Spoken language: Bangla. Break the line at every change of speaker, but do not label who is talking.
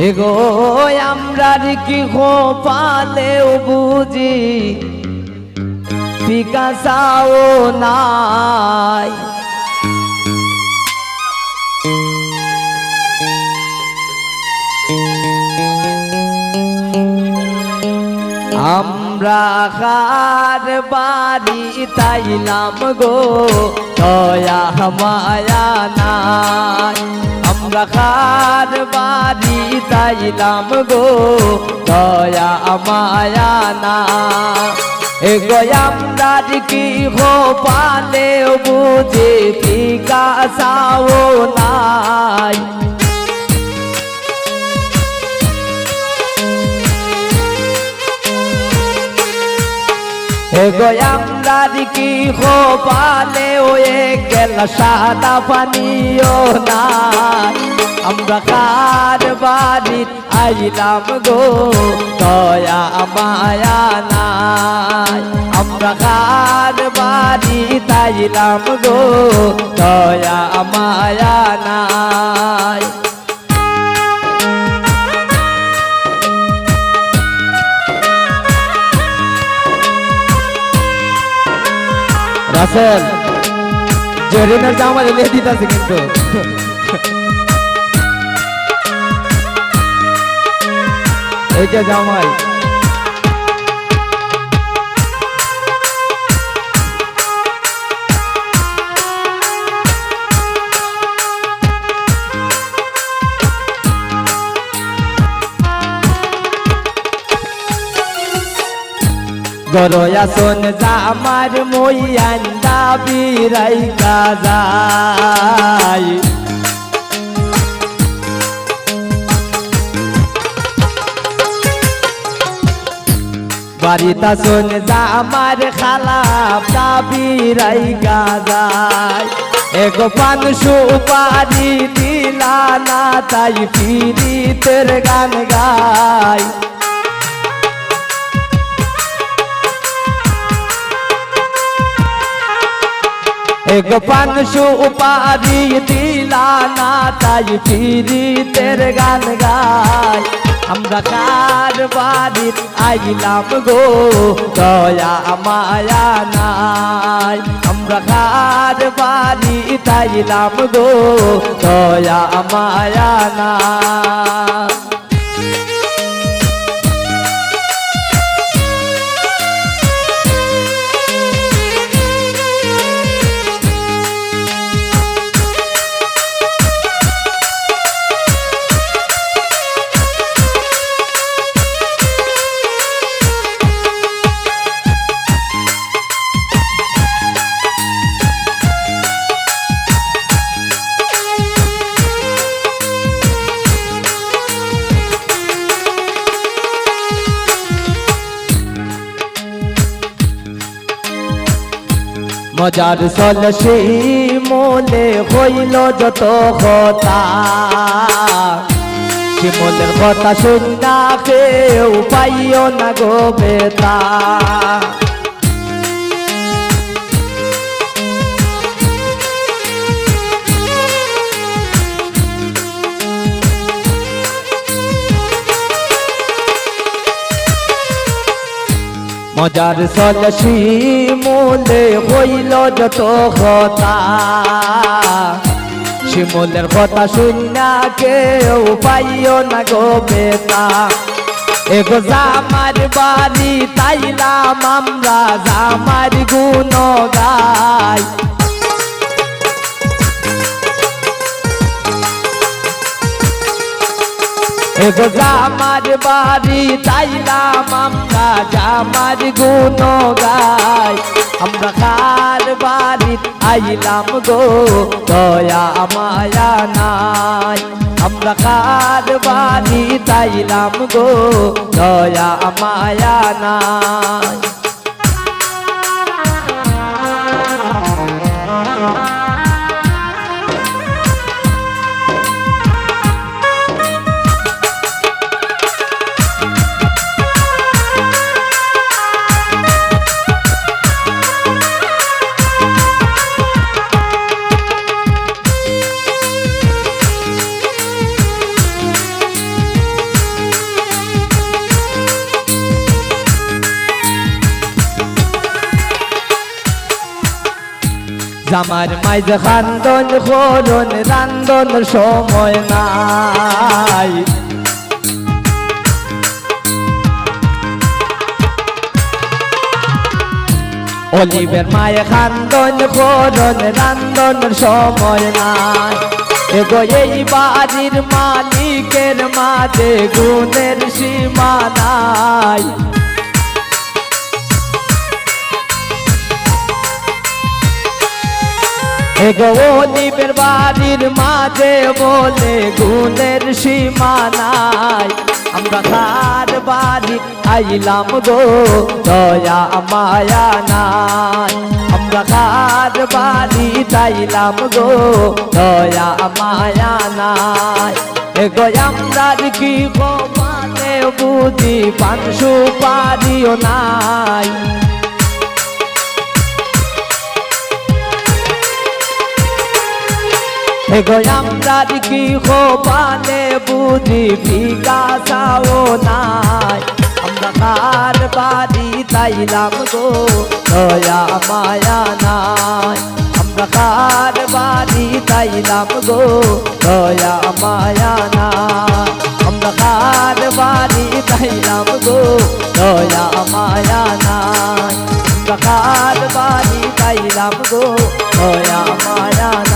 এগো আমরার কি কপালেও বুঝি পিকাসাও নাই, আমরা কার বাড়ি তাইলাম গো দয়া মায়া নাই, আমরা কার বাড়ি তাইলাম গো দয়া মায়া নাই। এগো আমরার কি কপালেও বুঝি পিকাসাও নাই, এগো আমরার কি কপালে ওয়ে গেল সাদা পানিও নাই, আমরা কার বাড়ি আইলাম গো দয়া মায়া নাই, আমরা কার বাড়ি তাইলাম গো দয়া মায়া নাই। রাসেল জরিনার জামা লে দিতাছে কিন্তু এই যে জামাই গরয়া সোন জামার মইয়ান দাবি রাইকা যায়, বাড়িতা সোন জামার খালাপ দাবি রাইকা যায়, এগো পান সুপারি দিলা না তাই পীড়িতের গান গায়, এগো পান সুপারি দিলা না তাই পীড়িতের গান গায়, আমরা কার বাড়ি আইলাম গো দয়া মায়া নাই, আমরা কার বাড়ি তাইলাম গো দয়া মায়া নাই। মজার সলসি মোলে হইল যত কথা, শিমলের কথা শুনা কেউ পাইও না গো বেতা, মজার সলসি মোলে হইল যত কথা, শিমলের কথা শুনা কেউ পাইও না গো বেতা, এগো জামার বাড়ি তাইলাম আমরা জামার গুণ গাই, এগো জামার বাড়ি তাইলাম আমরা জামার গুণ গাই, আমরা কার বাড়ি আইলাম গো দয়া মায়া নাই, আমরা কার বাড়ি তাইলাম গো দয়া মায়া নাই। জামার মাইজ খান্দন করুন রান্দন সময় নাই অলিবের মায়ে খান্দন করুন রান্দন সময় নাই এগো এই বাড়ির মালিকের মাঝে গুণের সীমা নাই এগো অলিবের বাড়ির মাঝে বলে গুণের সীমা নাই আমরা কার বাড়ি আইলাম গো দয়া মায়া নাই আমরা কার বাড়ি আইলাম গো দয়া মায়া নাই এগো আমরার কি মানে বুঝি পান সুপারিও নাই এগো আমরার কি মানে বুঝি বিকাশাও নাই আমরা কার বাড়ি তাইলাম গো দয়া মায়া নাই আমরা কার বাড়ি তাইলাম গো দয়া মায়া নাই আমরা কার বাড়ি তাইলাম গো দয়া মায়া নাই আমরা কার বাড়ি তাইলাম গো দয়া মায়া